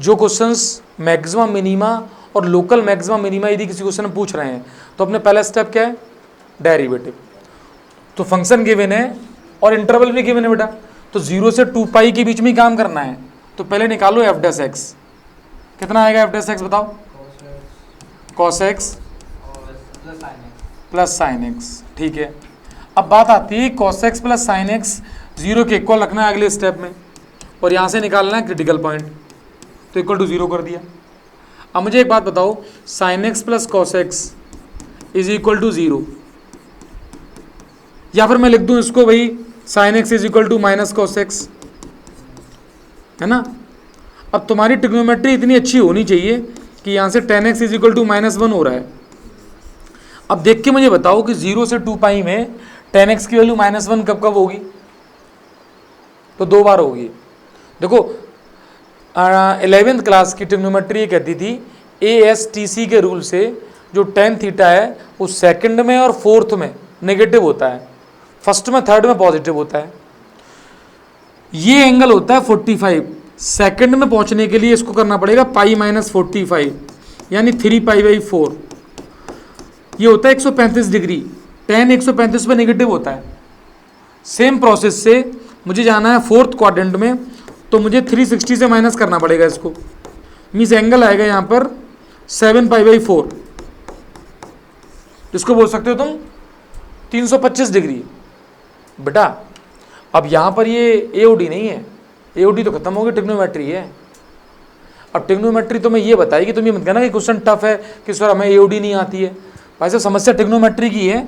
जो questions maximum minima और local maximum minima यदि किसी क्वेश्चन में पूछ रहे हैं तो अपने पहला स्टेप क्या है, डेरिवेटिव। तो फंक्शन गिवन है और इंटरवल भी गिवन है बेटा, तो 0 से 2 पाई के बीच में ही काम करना है। तो पहले निकालो एफ डैश एक्स, कितना आएगा एफ डैश एक्स बताओ, cos x plus sine x, ठीक है। अब बात आती है cos x plus sine x 0 के इक्वल रखना है अगले स्टेप में, और यहाँ से निकालना है क्रिटिकल पॉइंट, तो इक्वल टू 0 कर दिया। अब मुझे एक बात बताओ, sine x plus cos x is equal to 0, या फिर मैं लिख दूं इसको भाई sine x is equal to minus cos x, है ना। अब तुम्हारी ट्रिग्नोमेट्री इतनी अच्छी होनी चाहिए कि यहाँ से tan x is equal to -1 हो रहा है। अब देख के मुझे बताओ कि 0 से 2 पाई में tan x की वैल्यू -1 कब कब होगी, तो 2 बार होगी। देखो 11th क्लास की ट्रिग्नोमेट्री कहती थी ASTC के रूल से जो tan थीटा है वो सेकंड में और फोर्थ में नेगेटिव होता है, फर्स्ट में थर्ड में पॉजिटिव होता है। ये एंगल होता है 45, सेकंड में पहुंचने के लिए इसको करना पड़ेगा पाई -45 यानी 3π/4, ये होता है 135 डिग्री। tan 135 पे नेगेटिव होता है। सेम प्रोसेस से मुझे जाना है फोर्थ क्वाड्रेंट में, तो मुझे 360 से माइनस करना पड़ेगा इसको, मीन्स एंगल आएगा यहाँ पर 7π/4, इसको बोल सकते हो तुम 325 डिग्री। बेटा अब यहाँ पर ये AOD नहीं है, AOD तो खत्म हो गई, ट्रिग्नोमेट्री है। अब ट्रिग्नोमेट्री तो मैं ये बताई कि तुम ये मत कहना कि क्वेश्चन टफ है कि सर हमें AOD नहीं आती है। भाई साहब समस्या ट्रिग्नोमेट्री की है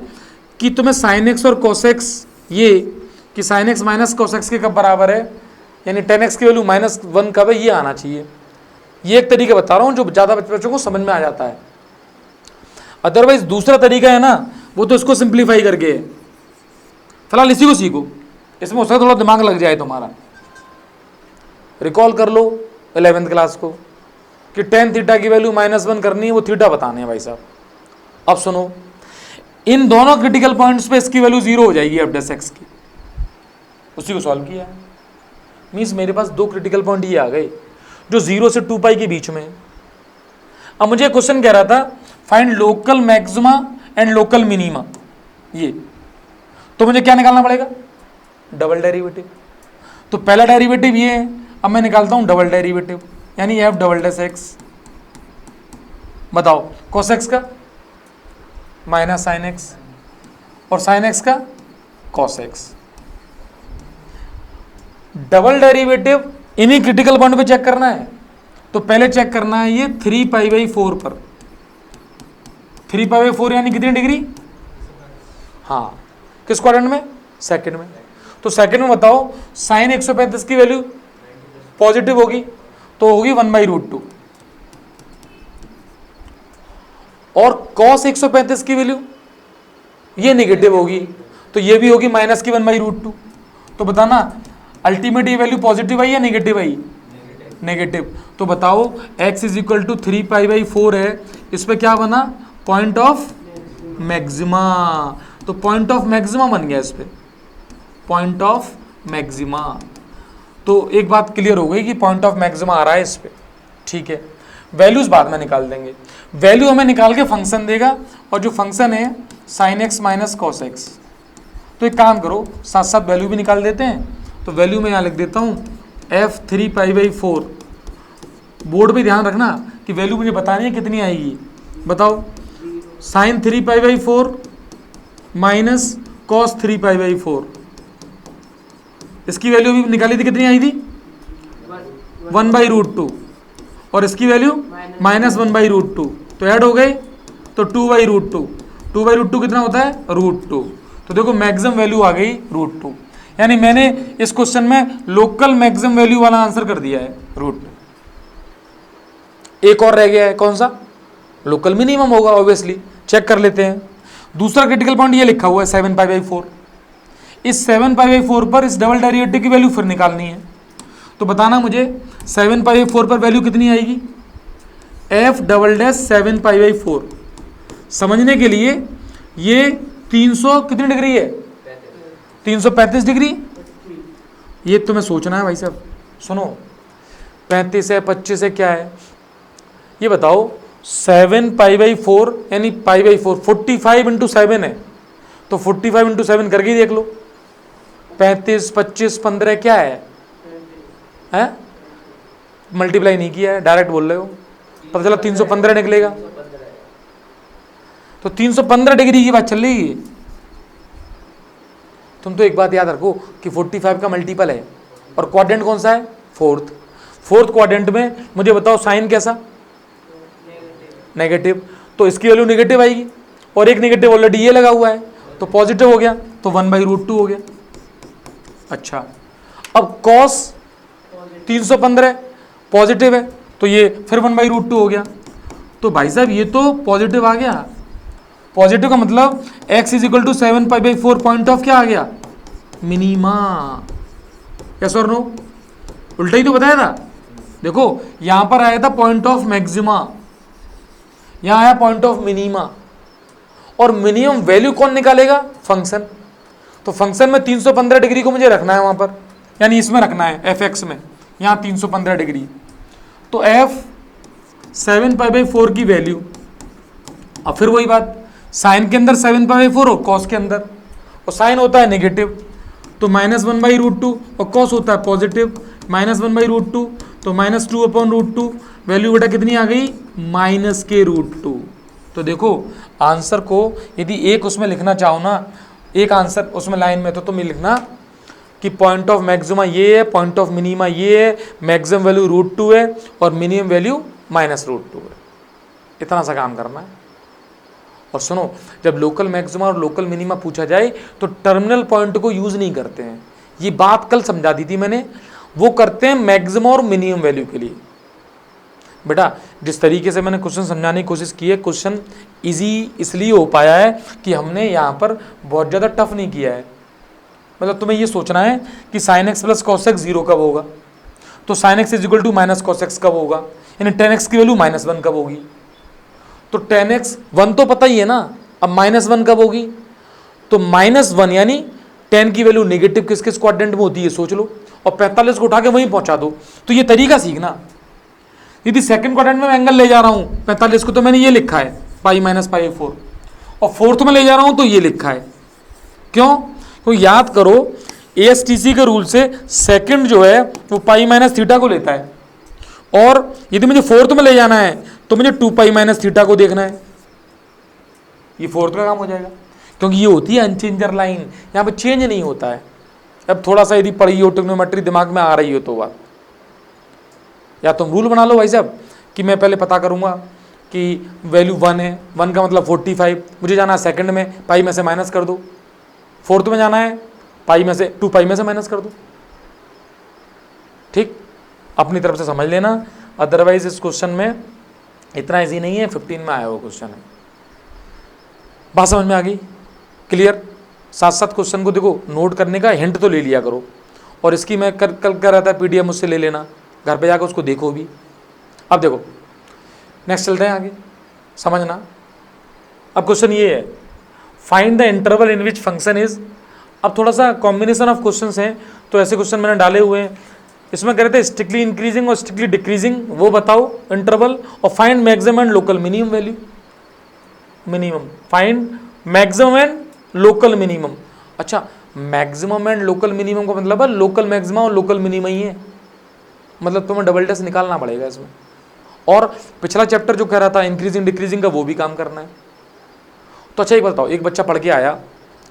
कि तुम्हें साइन एक्स और कॉस एक्स, ये कि sine x minus cos x के कब बराबर है, यानी tan x की वैल्यू -1 कब है, ये आना चाहिए। ये एक तरीका बता रहा हूँ जो ज़्यादा बच्चों को समझ में आ जाता है। अदरवाइज दूसरा तरीका है ना, वो तो इसको सिंप्लीफाई करके है। फिलहाल इसी को सीखो, इसमें हो सकता है थोड़ा दिमाग लग जाए तुम्हारा। रिकॉल कर लो 11th क्लास को कि tan थीटा की वैल्यू -1 करनी है, वो थीटा बताने हैं भाई साहब। अब सुनो, इन दोनों क्रिटिकल पॉइंट्स पे इसकी वैल्यू 0 हो जाएगी एफ डैश एक्स की, उसी को सॉल्व किया है। मीन्स मेरे पास 2 क्रिटिकल पॉइंट ये आ गए जो 0 से 2 पाई के बीच में। अब मुझे क्वेश्चन कह रहा था find local maxima and local minima, ये तो मुझे क्या निकालना पड़ेगा, डबल डेरिवेटिव। तो पहला डेरिवेटिव ये है, अब मैं निकालता हूं डबल डेरिवेटिव, यानी एफ डबल डैश एक्स। बताओ कॉस एक्स का माइनस साइन एक्स और साइन एक्स का कॉस एक्स। डबल डेरिवेटिव इन्हीं क्रिटिकल पॉइंट पे चेक करना है, तो पहले चेक करना है ये 3π/4 पर। 3π/4 यानी कितनी डिग्री, हाँ किस क्वाड्रेंट में, सेकंड में। तो सेकंड में बताओ साइन 135 की वैल्यू पॉजिटिव होगी तो होगी 1/√2, और कॉस 135 की वैल्यू ये नेगेटिव होगी तो ये भी होगी माइनस की 1/√2। तो बताना अल्टीमेट ये वैल्यू पॉजिटिव आई या नेगेटिव आई, नेगेटिव। तो बताओ x इज इक्वल टू 3π/4 है, इस पे क्या बना, पॉइंट ऑफ मैक्सिमा। तो पॉइंट ऑफ मैक्सिमा बन गया इस पे, पॉइंट ऑफ मैक्सिमा। तो एक बात क्लियर हो गई कि पॉइंट ऑफ मैक्सिमा आ रहा है इस पे, ठीक है। वैल्यूज बाद में निकाल देंगे, वैल्यू हमें निकाल के फंक्शन देगा, और जो फंक्शन है sine x minus cos x. तो एक काम करो, साथ साथ वैल्यू भी निकाल देते हैं। तो वैल्यू में यहाँ लिख देता हूँ f 3π/4। बोर्ड पे ध्यान रखना कि वैल्यू मुझे बतानी है कितनी आएगी। बताओ साइन 3π/4 माइनस कॉस 3π/4, इसकी वैल्यू भी निकाली थी, कितनी आई थी 1/√2, और इसकी वैल्यू -1/√2, तो ऐड हो गए तो 2/√2। 2/√2 कितना होता है, √2। तो देखो मैक्सिमम वैल्यू आ गई √2, यानी मैंने इस क्वेश्चन में लोकल मैक्सिमम वैल्यू वाला आंसर कर दिया है √2। एक और रह गया है, कौन सा, लोकल मिनिमम होगा ऑब्वियसली, चेक कर लेते हैं। दूसरा क्रिटिकल पॉइंट ये लिखा हुआ है 7π/4। इस 7π/4 पर इस डबल डेरिवेटिव की वैल्यू फिर निकालनी है। तो बताना मुझे 7π/4 पर वैल्यू कितनी आएगी, f डबल डैश 7π/4। समझने के लिए ये 300 कितनी डिग्री है, 335 डिग्री। ये तुम्हें सोचना है भाई साहब। सुनो 35 है, 25 है, क्या है ये बताओ। 7 π/4 यानी π/4 45 इंटू 7 है, तो 45 इंटू 7 करके ही देख लो। 35, 25, 15 क्या है? मल्टीप्लाई नहीं किया है, डायरेक्ट बोल रहे हो, पता चला 315 निकलेगा। तो 315 डिग्री की बात चल रही है। तुम तो एक बात याद रखो कि 45 का मल्टीपल है और क्वाड्रेंट कौन सा है? फोर्थ क्वाड्रेंट में मुझे बताओ साइन कैसा? नेगेटिव। तो इसकी वैल्यू नेगेटिव आएगी और एक नेगेटिव ऑलरेडी ये लगा हुआ है, तो पॉजिटिव हो गया, तो 1/√2 हो गया। अच्छा, अब cos 315 पॉजिटिव है, तो ये फिर 1/√2 हो गया। तो भाई साहब ये तो पॉजिटिव आ गया। पॉजिटिव का मतलब x = 7 π/4 पॉइंट ऑफ क्या आ गया? मिनिमा। यस और नो? उल्टा ही तो बताया था। देखो यहां पर आया था पॉइंट ऑफ मैक्सिमा, यहां आया पॉइंट ऑफ मिनिमा, और मिनिमम वैल्यू कौन निकालेगा? फंक्शन। तो फंक्शन में 315 डिग्री को मुझे रखना है वहां पर, यानी इसमें रखना है fx में, यहां 315 डिग्री। तो f 7 π/4 की वैल्यू, अब फिर वही बात, साइन के अंदर 7 π/4 और कॉस के अंदर, और साइन होता है नेगेटिव तो -1/√2 और कॉस होता है पॉजिटिव -1/√2, तो -2/√2, वैल्यू बेटा कितनी आ गई? -√2। तो देखो आंसर को यदि एक उसमें लिखना चाहो ना, एक आंसर उसमें लाइन में, तो तुम ये लिखना कि पॉइंट ऑफ मैक्सिमा ये है, पॉइंट ऑफ मिनिमा ये है, मैक्सिमम वैल्यू √2 है और मिनिमम वैल्यू -√2 है। इतना सा काम करना है। और सुनो, जब लोकल मैक्सिमा और लोकल मिनिमा पूछा जाए तो टर्मिनल पॉइंट को यूज नहीं करते हैं, ये बात कल समझा दी थी मैंने, वो करते हैं मैक्सिमम और मिनिमम वैल्यू के लिए। बेटा जिस तरीके से मैंने क्वेश्चन समझाने की कोशिश की है, क्वेश्चन इजी इसलिए हो पाया है कि हमने यहाँ पर बहुत ज़्यादा टफ नहीं किया है। मतलब तुम्हें ये सोचना है कि sin x + cos x 0 कब होगा, तो sin x = -cos x कब होगा, यानी tan x की वैल्यू -1 कब होगी। तो tan x 1 तो पता ही है ना, अब -1 कब होगी, तो -1 यानी tan की वैल्यू नेगेटिव किस किस क्वाड्रेंट में होती है सोच लो, और 45 को उठा के वहीं पहुंचा दो। तो ये तरीका सीखना। यदि सेकंड क्वाड्रेंट में मैं एंगल ले जा रहा हूं 45 को, तो मैंने ये लिखा है π - π/4, और फोर्थ में ले जा रहा हूं तो ये लिखा है। क्यों? तो याद करो ASTC के रूल से सेकंड जो है वो π - थीटा को लेता है, और यदि मुझे फोर्थ में ले जाना है तो मुझे 2π - थीटा को देखना है। ये फोर्थ का काम हो जाएगा, क्योंकि ये होती है अनचेंजर लाइन, यहाँ पे चेंज नहीं होता है। अब थोड़ा सा यदि पढ़ी हो ट्रिग्नोमेट्री, दिमाग में आ रही हो तो बात, या तुम रूल बना लो भाई साहब कि मैं पहले पता करूंगा कि वैल्यू 1 है, 1 का मतलब 45, मुझे जाना है सेकंड में, पाई में से माइनस कर दो, फोर्थ में जाना है पाई में से 2π में से माइनस कर दो। ठीक, अपनी तरफ से समझ लेना, अदरवाइज इस क्वेश्चन में इतना इजी नहीं है, 15 में आया हुआ क्वेश्चन है। बात समझ में आ गई? क्लियर? साथ साथ क्वेश्चन को देखो नोट करने का हिंट तो ले लिया करो, और इसकी मैं कल कर रहा था PDF मुझसे ले लेना, घर पे जाकर उसको देखो भी। अब देखो नेक्स्ट चलते हैं आगे, समझना। अब क्वेश्चन ये है, find the interval in which function is. अब थोड़ा सा कॉम्बिनेशन ऑफ क्वेश्चंस हैं, तो ऐसे क्वेश्चन मैंने डाले हुए हैं। इसमें कह रहे थे स्ट्रिक्टली इंक्रीजिंग और स्ट्रिक्टली डिक्रीजिंग, वो बताओ इंटरवल, और find maximum and local minimum value. Minimum, find maximum and local minimum. अच्छा, मैक्सिमम एंड लोकल मिनिमम का मतलब है लोकल मैक्सिमम और लोकल मिनिमम ही है, मतलब तुम्हें डबल टेस्ट निकालना पड़ेगा इसमें। और पिछला चैप्टर जो कह रहा था इंक्रीजिंग डिक्रीजिंग का, वो भी काम करना है। तो अच्छा एक बताओ, एक बच्चा पढ़ के आया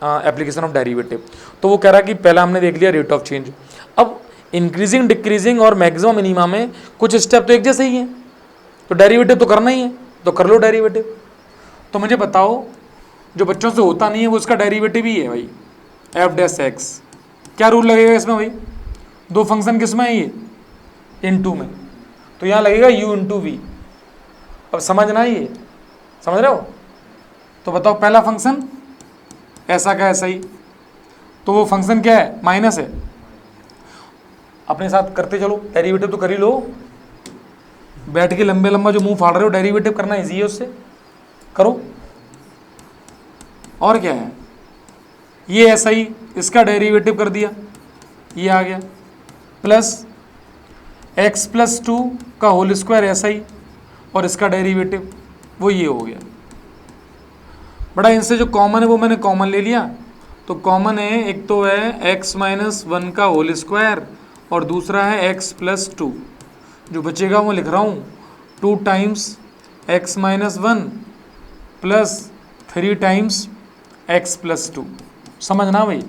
एप्लीकेशन ऑफ डेरिवेटिव, तो वो कह रहा है कि पहला हमने देख लिया रेट ऑफ चेंज, अब इंक्रीजिंग डिक्रीजिंग और मैक्सिमम मिनिमम में कुछ स्टेप तो एक जैसे ही हैं, तो डेरिवेटिव तो करना ही है, तो कर लो डेरिवेटिव। तो मुझे बताओ, जो बच्चों से होता नहीं है वो इसका डेरिवेटिव ही है भाई, f'(x). क्या रूल लगेगा इसमें भाई? दो फंक्शन किस में है ये? इनटू में, तो यहाँ लगेगा u × v। अब समझना ये, समझ रहे हो? तो बताओ पहला फंक्शन ऐसा का ऐसा ही, तो वो फंक्शन क्या है? माइनस है। अपने साथ करते चलो, डेरिवेटिव तो कर ही लो, बैठ के लंबे लंबा जो मुंह फाड़ रहे हो, डेरिवेटिव करना इजी है, उससे करो। और क्या है, ये ऐसा ही, इसका डेरिवेटिव कर दिया, ये आ गया, प्लस एक्स प्लस टू का होल स्क्वायर ऐसा ही, और इसका डेरिवेटिव वो ये हो गया। बड़ा इनसे जो कॉमन है वो मैंने कॉमन ले लिया, तो कॉमन है एक तो है एक्स माइनस वन का होल स्क्वायर और दूसरा है एक्स प्लस टू। जो बचेगा वो लिख रहा हूँ, two times x minus one plus three times x plus two. समझना भाई,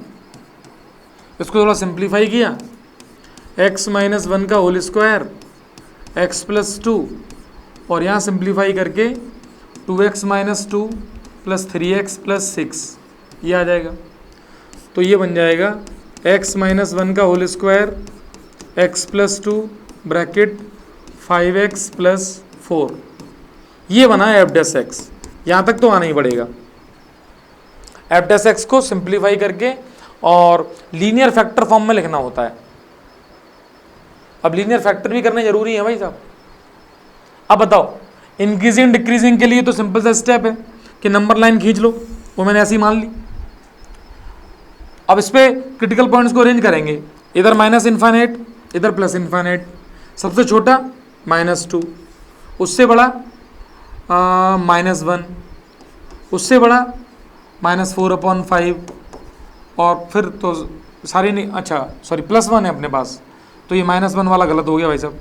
इसको थोड़ा सिंप्लीफाई किया, एक्स माइनस वन का whole square x plus two, और यहाँ सिंप्लीफाई करके two x minus two plus three x plus six, ये आ जाएगा। तो ये बन जाएगा एक्स माइनस वन का whole square x plus two bracket five x plus four, ये बना है एफ डैश एक्स। यहाँ तक तो आना ही पड़ेगा। एफ डैश एक्स को सिंप्लीफाई करके और लीनियर फैक्टर फॉर्म में लिखना होता है। अब लीनियर फैक्टर भी करने जरूरी है भाई साहब। अब बताओ, इंक्रीजिंग डिक्रीजिंग के लिए तो सिंपल सा स्टेप है कि नंबर लाइन खींच लो, वो मैंने ऐसी मान ली। अब इस पे क्रिटिकल पॉइंट्स को अरेंज करेंगे, इधर माइनस इन्फाइनाइट, इधर प्लस इन्फाइनाइट। सबसे छोटा माइनस टू, उससे बड़ा माइनस वन, उससे बड़ा माइनस फोर अपॉन फाइव, और फिर तो सारी नहीं, अच्छा सॉरी प्लस वन है अपने पास, तो ये माइनस वन वाला गलत हो गया भाई साहब,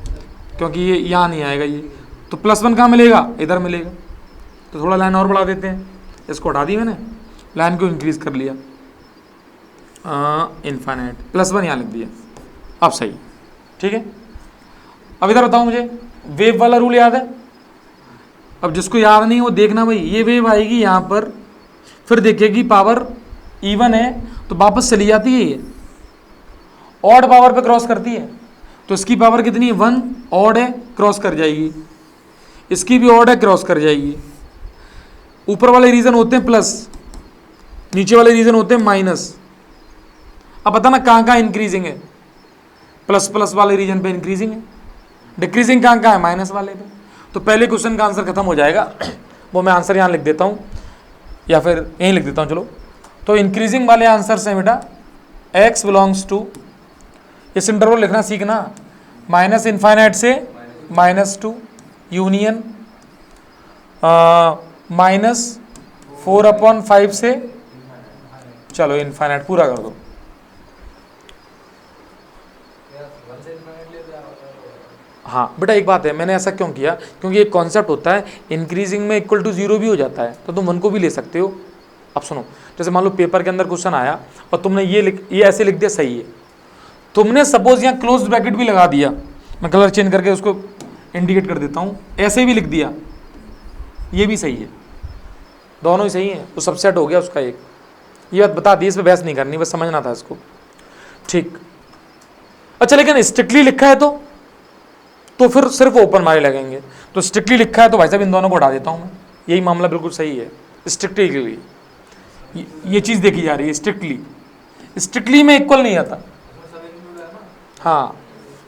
क्योंकि ये यहाँ नहीं आएगा ये, तो प्लस वन कहाँ मिलेगा, इधर मिलेगा। तो थोड़ा लाइन और बढ़ा देते हैं, इसको हटा दी मैंने, लाइन को इंक्रीज कर लिया, इन्फाइनाइट प्लस वन यहाँ लिख दिया। अब सही, ठीक है। अब इधर बताओ मुझे, वेव वाला रूल याद है? अब जिसको याद नहीं वो देखना भाई, ये वेव आएगी यहाँ पर, फिर देखेगी पावर इवन है तो वापस चली जाती है, ये ऑड पावर पे क्रॉस करती है, तो इसकी पावर कितनी है, वन, ऑड है क्रॉस कर जाएगी, इसकी भी ऑड है क्रॉस कर जाएगी। ऊपर वाले रीजन होते हैं प्लस, नीचे वाले रीजन होते हैं माइनस। अब बताना कहाँ कहाँ इंक्रीजिंग है, प्लस प्लस वाले रीजन पे इंक्रीजिंग है, डिक्रीजिंग कहाँ कहाँ है, माइनस वाले पे। तो पहले क्वेश्चन का आंसर खत्म हो जाएगा, वो मैं आंसर यहाँ लिख देता हूँ या फिर यहीं लिख देता हूँ, चलो। तो इंक्रीजिंग वाले आंसर से बेटा x बिलोंग्स टू, इस इंटरवल लिखना सीखना, माइनस इन्फाइनाइट से minus two union minus four upon five से, चलो इन्फाइनाइट पूरा कर दो। हाँ बेटा एक बात है, मैंने ऐसा क्यों किया, क्योंकि एक कॉन्सेप्ट होता है इंक्रीजिंग में इक्वल टू जीरो भी हो जाता है, तो तुम वन को भी ले सकते हो। अब सुनो, जैसे मान लो पेपर के अंदर क्वेश्चन आया और तुमने ये ऐसे लिख दिया, सही है, तुमने सपोज यहाँ क्लोज ब्रैकेट भी लगा दिया, मैं कलर चेंज करके उसको इंडिकेट कर देता हूँ, ऐसे भी लिख दिया, ये भी सही है, दोनों ही सही है, तो सबसेट हो गया उसका एक। ये बात बता दी, इस पर बहस नहीं करनी, बस समझना था इसको, ठीक। अच्छा लेकिन स्ट्रिक्टली लिखा है तो फिर सिर्फ ओपन मारे लगेंगे, तो स्ट्रिक्टली लिखा है तो भाई साहब इन दोनों को हटा देता हूँ मैं, यही मामला बिल्कुल सही है। स्ट्रिक्टली के लिए ये चीज़ देखी जा रही है, स्ट्रिक्टली में इक्वल नहीं आता, हाँ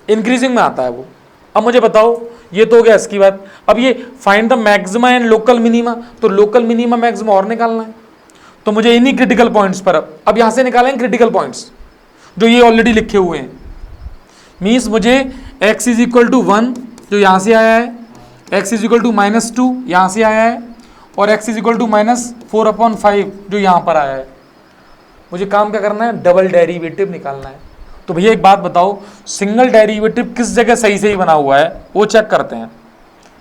इंक्रीजिंग में आता है वो। अब मुझे बताओ, ये तो हो गया इसकी बात। अब ये find the maxima and local minima, तो लोकल मिनिमा मैक्सिमा और निकालना है, तो मुझे इन्हीं क्रिटिकल पॉइंट्स पर अब यहाँ से निकालेंगे क्रिटिकल पॉइंट्स जो ये ऑलरेडी लिखे हुए हैं। मीन्स मुझे x is equal to one जो यहाँ से आया है, x is equal to minus two यहाँ से आया है, और x is equal to minus four upon five जो यहाँ पर आया है। मुझे काम क्या करना है, डबल डेरिवेटिव निकालना है। तो भैया एक बात बताओ, सिंगल डेरिवेटिव किस जगह सही सही बना हुआ है वो चेक करते हैं।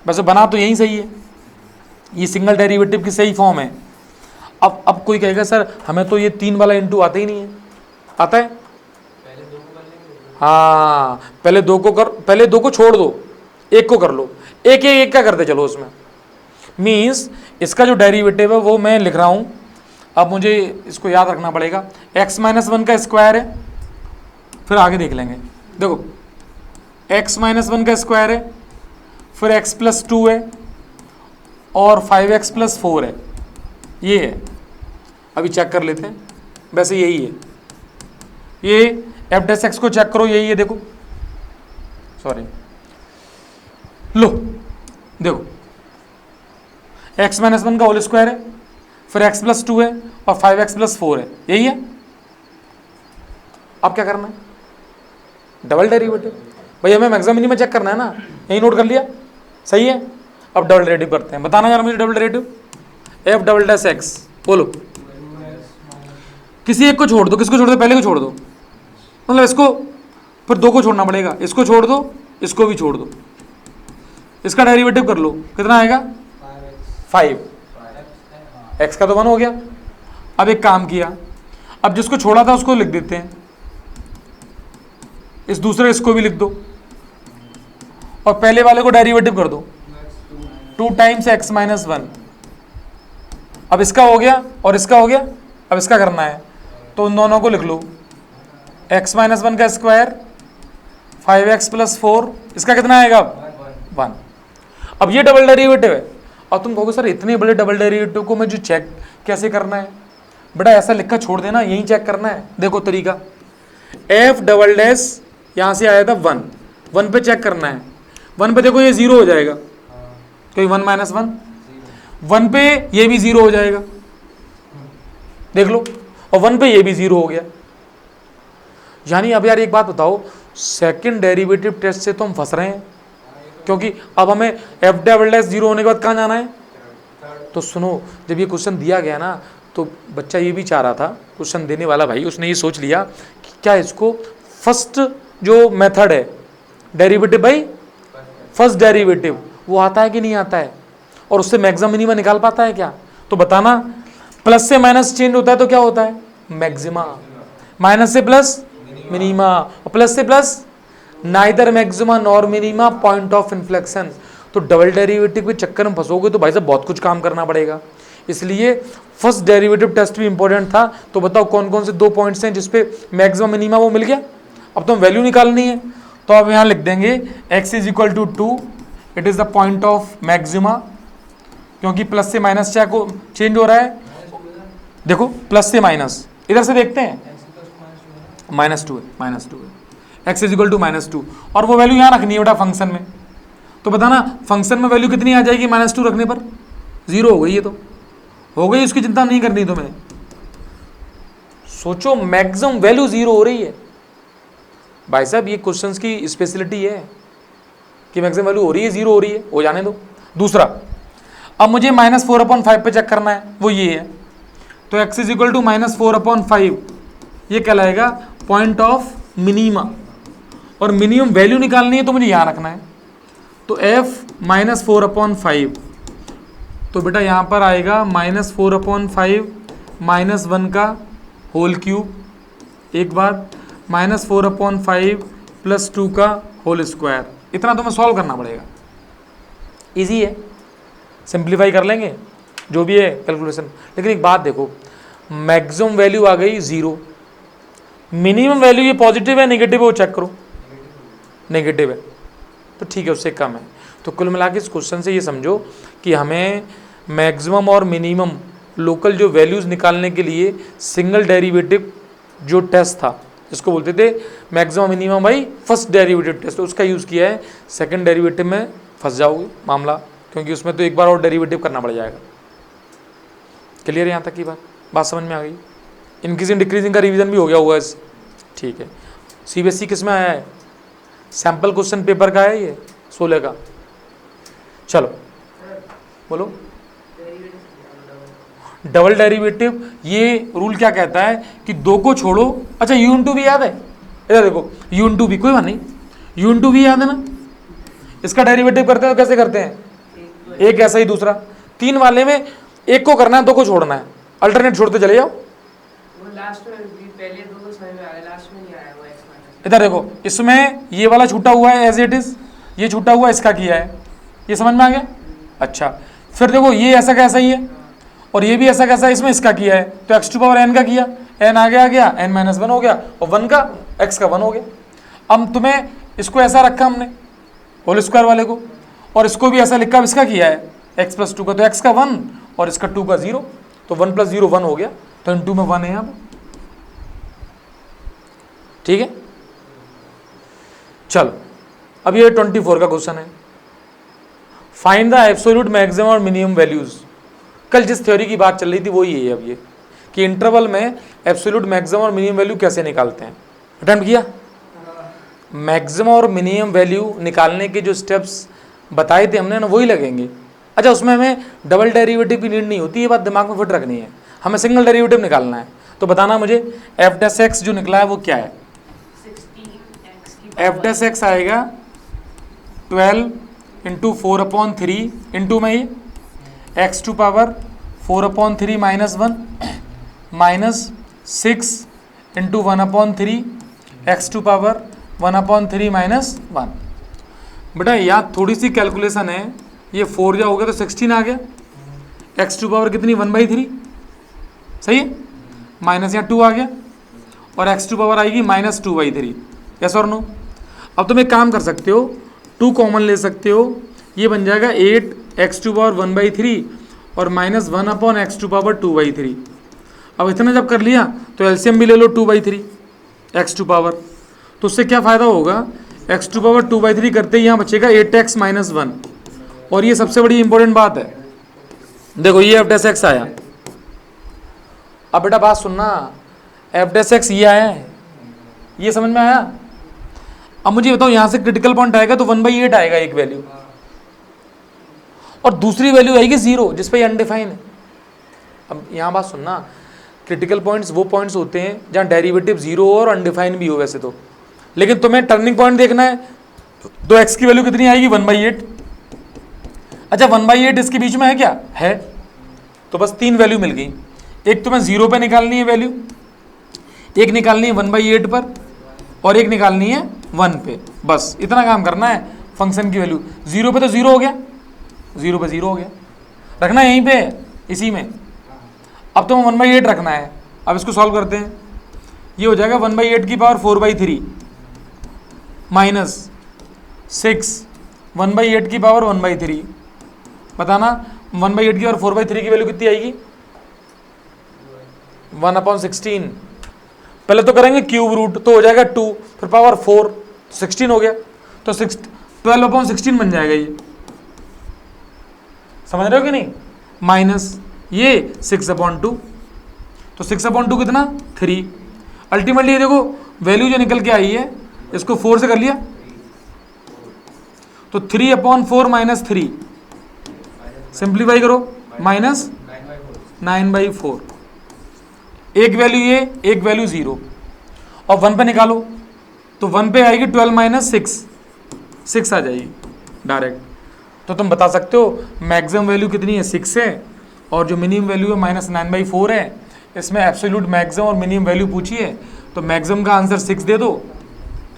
वैसे बना तो यही सही है, ये सिंगल डेरिवेटिव की सही फॉर्म है। अब कोई कहेगा सर हमें तो ये तीन वाला इंटू आता ही नहीं है, आता है? हाँ पहले दो को छोड़ दो, एक को कर लो, एक का करते चलो उसमें। मीन्स इसका जो डेरिवेटिव है वो मैं लिख रहा हूँ। अब मुझे इसको याद रखना पड़ेगा, x माइनस वन का स्क्वायर है, फिर आगे देख लेंगे। देखो x माइनस वन का स्क्वायर है, फिर x प्लस टू है, और 5x प्लस फोर है, ये है। अभी चेक कर लेते हैं, वैसे यही है, ये एफ डैश एक्स को चेक करो, यही है, देखो सॉरी, लो देखो x माइनस वन का होल स्क्वायर है, फिर x प्लस टू है, और 5x प्लस फोर है, यही है। अब क्या करना है, डबल डेरिवेटिव। भाई हमें मैक्सिमम मिनिमम चेक करना है ना, यही नोट कर लिया, सही है। अब डबल डेरिवेटिव करते हैं, बताना यार मुझे double derivative. F double dash x, बोलो। किसी एक को छोड़ दो, किसको छोड़ दो, पहले को छोड़ दो, मतलब इसको, फिर दो को छोड़ना पड़ेगा, इसको छोड़ दो, इसको भी छोड़ दो, इसका डेरिवेटिव कर लो, कितना आएगा 5, एक्स का तो 1 हो गया। अब एक काम किया, अब जिसको छोड़ा था उसको लिख देते हैं, इस दूसरे इसको भी लिख दो, और पहले वाले को डेरिवेटिव कर दो, 2 टाइम्स एक्स माइनस 1। अब इसका हो गया और इसका हो गया, अब इसका करना है, तो उन दोनों को लिख लो, x माइनस 1 का स्क्वायर 5x प्लस 4, इसका कितना आएगा 1। अब ये डबल डेरिवेटिव है। और तुम कहोगे सर इतने बड़े डबल डेरिवेटिव को मुझे चेक कैसे करना है? बेटा ऐसा लिखकर छोड़ देना, यही चेक करना है। देखो तरीका, एफ डबल डैश यहाँ से आया था 1, 1 पे चेक करना है, 1 पे देखो ये 0 हो जाएगा, क्योंकि 1 माइनस 1, 1 पे ये भी 0 हो जाएगा, देख लो, और 1 पे ये भी 0 हो गया। यानी अब यार एक बात बताओ, सेकंड डेरिवेटिव टेस्ट से तो हम फंस रहे हैं, क्योंकि अब हमें एफ डबल डैश 0 होने के बाद कहाँ जाना है? तो सुनो, जब ये क्वेश्चन दिया गया ना, तो बच्चा ये भी चाह रहा था, क्वेश्चन देने वाला भाई, उसने ये सोच लिया कि क्या इसको फर्स्ट जो मेथड है डेरिवेटिव भाई, फर्स्ट डेरिवेटिव वो आता है कि नहीं आता है, और उससे मैक्सिमम मिनिमम निकाल पाता है क्या? तो बताना, प्लस से माइनस चेंज होता है तो क्या होता है? मैक्सिमा। माइनस से प्लस मिनिमा, और प्लस से plus neither maxima nor minima, point of inflection. तो डबल डेरिवेटिव के चक्कर में फंसोगे तो भाई साहब बहुत कुछ काम करना पड़ेगा, इसलिए फर्स्ट डेरिवेटिव टेस्ट भी इंपॉर्टेंट था। तो बताओ कौन कौन से 2 पॉइंट्स हैं जिसपे मैक्सिमम मिनिमा वो मिल गया। अब तो वैल्यू निकालनी है, तो अब यहाँ लिख देंगे x is equal to 2, it is the point of maxima, क्योंकि प्लस से माइनस क्या को चेंज हो रहा है, देखो प्लस से माइनस, इधर से देखते हैं, -2 है, x इज इक्वल टू -2, और वो वैल्यू यहाँ रखनी है बेटा फंक्शन में। तो बताना फंक्शन में वैल्यू कितनी आ जाएगी -2 रखने पर? 0 हो गई, ये तो हो गई, उसकी चिंता नहीं करनी तुम्हें। सोचो मैक्सिमम वैल्यू 0 हो रही है भाई साहब, ये क्वेश्चंस की स्पेशलिटी है कि मैक्सिमम वैल्यू हो रही है, 0 हो रही है, हो जाने दो। दूसरा, अब मुझे -4/5 पे चेक करना है, वो ये है, तो x इज इक्वल टू -4/5, ये कहलाएगा पॉइंट ऑफ मिनिमा, और मिनिमम वैल्यू निकालनी है तो मुझे यहाँ रखना है, तो f -4/5, तो बेटा यहाँ पर आएगा -4/5 -1 का होल क्यूब, एक बार -4/5 प्लस 2 का होल स्क्वायर। इतना तुम्हें सॉल्व करना पड़ेगा, इजी है, सिंप्लीफाई कर लेंगे जो भी है कैलकुलेशन। लेकिन एक बात देखो, मैक्सिमम वैल्यू आ गई 0, मिनिमम वैल्यू ये पॉजिटिव है नेगेटिव है वो चेक करो, नेगेटिव है तो ठीक है, उससे कम है। तो कुल मिला के इस क्वेश्चन से ये समझो कि हमें मैक्सिमम और मिनिमम लोकल जो वैल्यूज़ निकालने के लिए सिंगल डेरिवेटिव जो टेस्ट था, जिसको बोलते थे मैक्सिमम मिनिमम भाई फर्स्ट डेरिवेटिव टेस्ट, उसका यूज़ किया है। सेकंड डेरिवेटिव में फंस जाओगे मामला, क्योंकि उसमें तो एक बार और डेरिवेटिव करना पड़ जाएगा। क्लियर है यहाँ तक की बात समझ में आ गई? इंक्रीजिंग डिक्रीजिंग का रिवीजन भी हो गया होगा इस, ठीक है। CBSE किस में आया है? सैम्पल क्वेश्चन पेपर का है ये 16 का। चलो बोलो, डबल डेरिवेटिव ये रूल क्या कहता है कि 2 को छोड़ो। अच्छा u/2 भी याद है? इधर देखो, u/2 भी, कोई बात नहीं, u/2 भी याद है ना? इसका डेरिवेटिव करते हैं तो कैसे करते हैं? एक ऐसा ही दूसरा, 3 वाले में एक को करना है, 2 को छोड़ना है, अल्टरनेट छोड़ते चले जाओ। लास्ट में पहले 2 को समझ में आ गया, लास्ट में नहीं आया वो x-। इधर देखो, इसमें ये वाला छूटा हुआ है एज इट इज, ये छूटा हुआ इसका किया है, ये समझ में आ गया? अच्छा, फिर देखो ये ऐसा कैसा ही है, और ये भी ऐसा कैसा है, इसमें इसका किया है, तो x⁴n का किया, n आगे आ गया, n-1 हो गया, और 1 का x का 1 हो गया। अब तुम्हें इसको ऐसा रखा हमने होल स्क्वायर वाले को, और इसको भी ऐसा लिखा, इसका किया है x + 2 का, तो x का 1 और इसका 2 का 0, तो 1 + 0 1 हो गया, तो इन 2 में 1 है अब, ठीक है। चलो अब ये 24 का क्वेश्चन है, फाइंड द एब्सोल्यूट मैक्सिमम और मिनिमम वैल्यूज। कल जिस थ्योरी की बात चल रही थी वो ये है अब ये, कि इंटरवल में एब्सोल्यूट मैक्सिमम और मिनिमम वैल्यू कैसे निकालते हैं। अटेम्प्ट किया? मैक्सिमम और मिनिमम वैल्यू निकालने के जो स्टेप्स बताए थे हमने ना, वही लगेंगे। अच्छा, उसमें हमें डबल डेरिवेटिव की नीड नहीं होती, ये बात दिमाग में फिट रखनी है, हमें सिंगल डेरिवेटिव निकालना है। तो बताना मुझे एफ डैश एक्स जो निकला है वो क्या है। 16x एफ डैश एक्स आएगा 12 इंटू 4/3 इंटू में ये x to power 4/3 -1 minus 6 into 1/3 x to power 1/3 -1। बेटा यहाँ थोड़ी सी कैलकुलेशन है, ये 4 जा हो गया तो 16 आ गया, एक्स टू पावर कितनी 1/3, सही है, माइनस यहाँ 2 आ गया और एक्स टू पावर आएगी -2/3। यस और नो। अब तुम एक काम कर सकते हो, 2 कॉमन ले सकते हो, ये बन जाएगा 8 एक्स टू पावर 1/3 और -1 एक्स टू पावर 2/3। अब इतना जब कर लिया तो एलसीएम भी ले लो 2/3 एक्स टू पावर, तो उससे क्या फ़ायदा होगा, एक्स टू पावर 2/3 करते ही यहाँ बचेगा 8x - 1। और ये सबसे बड़ी इंपॉर्टेंट बात है, देखो ये एफ डैश एक्स आया। अब बेटा बात सुनना, एफ डैश एक्स ये आया है, ये समझ में आया। अब मुझे बताओ यहाँ से क्रिटिकल पॉइंट आएगा तो 1/8 आएगा एक वैल्यू, और दूसरी वैल्यू आएगी 0 जिस पे ये अनडिफाइन है। अब यहाँ बात सुनना, क्रिटिकल पॉइंट्स वो पॉइंट्स होते हैं जहाँ डेरिवेटिव 0 हो और अनडिफाइन भी हो वैसे तो, लेकिन तुम्हें टर्निंग पॉइंट देखना है तो x की वैल्यू कितनी आएगी 1/8। अच्छा 1/8 इसके बीच में है क्या, है, तो बस 3 वैल्यू मिल गई। एक तुम्हें 0 पे निकालनी है वैल्यू, एक निकालनी है 1/8 पर, और एक निकालनी है 1 पे। बस इतना काम करना है। फंक्शन की वैल्यू 0 पे तो 0 हो गया, 0 पे 0 हो गया, रखना है यहीं पे इसी में। अब तुम्हें 1/8 रखना है। अब इसको सॉल्व करते हैं, ये हो जाएगा 1/8 की पावर 4/3 माइनस 6 1/8 की पावर 1/3। बताना 1/8 की पावर 4/3 की वैल्यू कितनी आएगी, 1/16। पहले तो करेंगे क्यूब रूट, तो हो जाएगा 2, फिर पावर 4, 16 हो गया, तो 12/16 बन जाएगा ये, समझ रहे हो कि नहीं। माइनस ये 6/2, तो 6/2 कितना 3। अल्टीमेटली ये देखो वैल्यू जो निकल के आई है, इसको 4 से कर लिया तो 3/4 - 3, सिंप्लीफाई करो, माइनस 9/4। एक वैल्यू ये, एक वैल्यू 0, और 1 पे निकालो तो 1 पे आएगी 12 - 6 आ जाएगी डायरेक्ट। तो तुम बता सकते हो मैक्सिमम वैल्यू कितनी है 6 है, और जो मिनिमम वैल्यू है -9/4 है। इसमें एब्सोल्यूट मैक्सिमम और मिनिमम वैल्यू पूछी है, तो मैक्सिमम का आंसर 6 दे दो।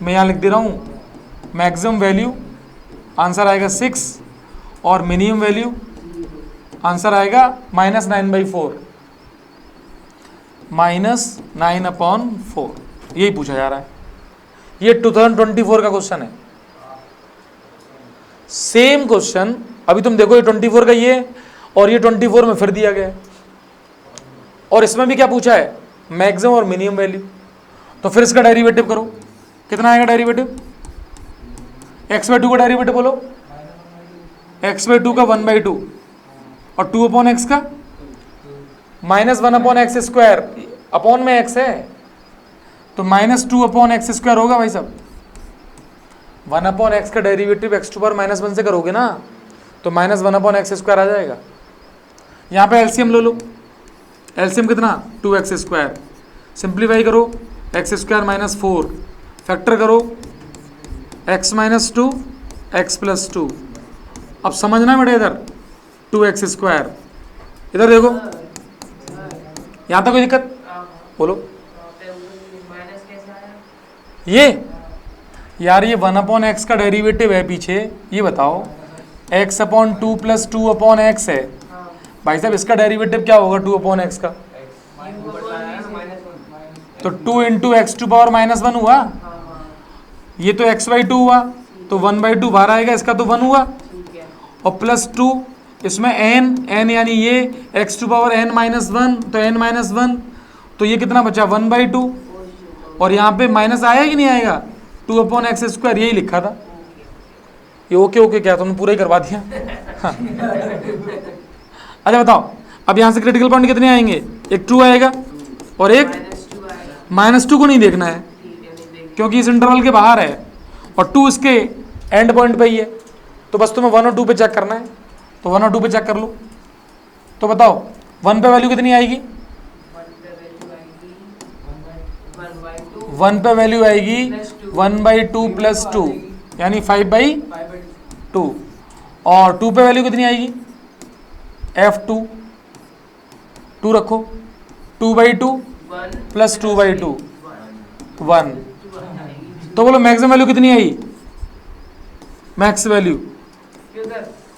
मैं यहाँ लिख दे रहा हूँ, मैक्सिमम वैल्यू आंसर आएगा 6 और मिनिमम वैल्यू आंसर आएगा -9/4, -9/4। यही पूछा जा रहा है, ये 2024 का क्वेश्चन है। सेम क्वेश्चन अभी तुम देखो, ये 24 का ये, और ये 24 में फिर दिया गया है, और इसमें भी क्या पूछा है, मैक्सिमम और मिनिमम वैल्यू। तो फिर इसका डेरिवेटिव करो, कितना आएगा डेरिवेटिव, x/2 का डेरिवेटिव बोलो, x/2 का 1/2 और 2/x का -1/x², अपॉन में x है तो -2/x² होगा भाई साहब। 1/x का डेरिवेटिव x⁻⁻1 से करोगे ना तो -1/x² आ जाएगा। यहाँ पे एलसीएम लो लो, एलसीएम कितना 2x², सिंप्लीफाई करो x² - 4, फैक्टर करो x - 2 x + 2। अब समझना बेटा, इधर 2x², इधर देखो, यहाँ तक कोई दिक्कत बोलो। माइनस कैसे आया? ये यार ये 1/x का डेरिवेटिव है पीछे, ये बताओ x/2 + 2/x है भाई साहब, इसका डेरिवेटिव क्या होगा 2/x का, तो 2 × x⁻⁻1 हुआ, ये तो x/2 हुआ तो 1/2 बाहर आएगा, इसका तो 1 हुआ, ठीक है, और +2 इसमें n यानी ये x⁻n-1 तो n-1, तो ये कितना बचा 1/2, और यहाँ पे माइनस आया कि नहीं आएगा 2/x², यही लिखा था। ये ओके क्या तुमने पूरा ही करवा दिया। हाँ। अच्छा बताओ, अब यहाँ से क्रिटिकल पॉइंट कितने आएंगे, एक 2 आएगा और एक -2 आएगा, -2 को नहीं देखना है ठीक है, नहीं देख, क्योंकि इस इंटरवल के बाहर है, और 2 इसके एंड पॉइंट पे ही है, तो बस तुम्हें 1 और 2 पे चेक करना है, तो 1 और 2 पे चेक कर लो। तो बताओ 1 पे वैल्यू कितनी आएगी? 1 पे वैल्यू आएगी 1/2 + 2 यानी 5/2, और 2 पे वैल्यू कितनी आएगी? F2, 2 रखो, 2/2 + 2/2 1। तो बोलो मैक्सिमम वैल्यू कितनी आई? मैक्स वैल्यू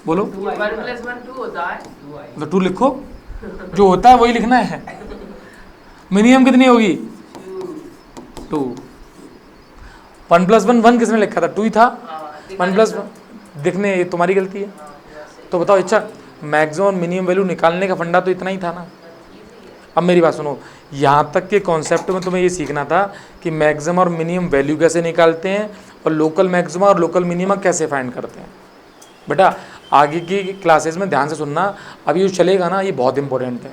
बोलो। 1 + 1 2 होता है। तो 2 लिखो, जो होता है वही लिखना है। मिनिमम कितनी होगी? 2। 1 + 1 1 किसने लिखा था? 2 ही था। 1 + 1 दिखने, ये तुम्हारी गलती है। तो बताओ अच्छा, मैक्सिमम और मिनिमम वैल्यू निकालने का फंडा तो इतना ही था ना। अब मेरी बात सुनो, यहाँ तक के कॉन्सेप्ट में तुम्हें ये सीखना था कि मैक्सिमम और मिनिमम वैल्यू कैसे निकालते हैं और लोकल मैक्सिमम और लोकल मिनिमम कैसे फाइंड करते हैं। बेटा आगे की क्लासेस में ध्यान से सुनना, अभी जो चलेगा ना ये बहुत इंपॉर्टेंट है,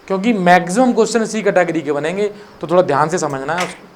क्योंकि मैक्सिमम क्वेश्चन इसी कैटेगरी के बनेंगे, तो थोड़ा ध्यान से समझना है उसको।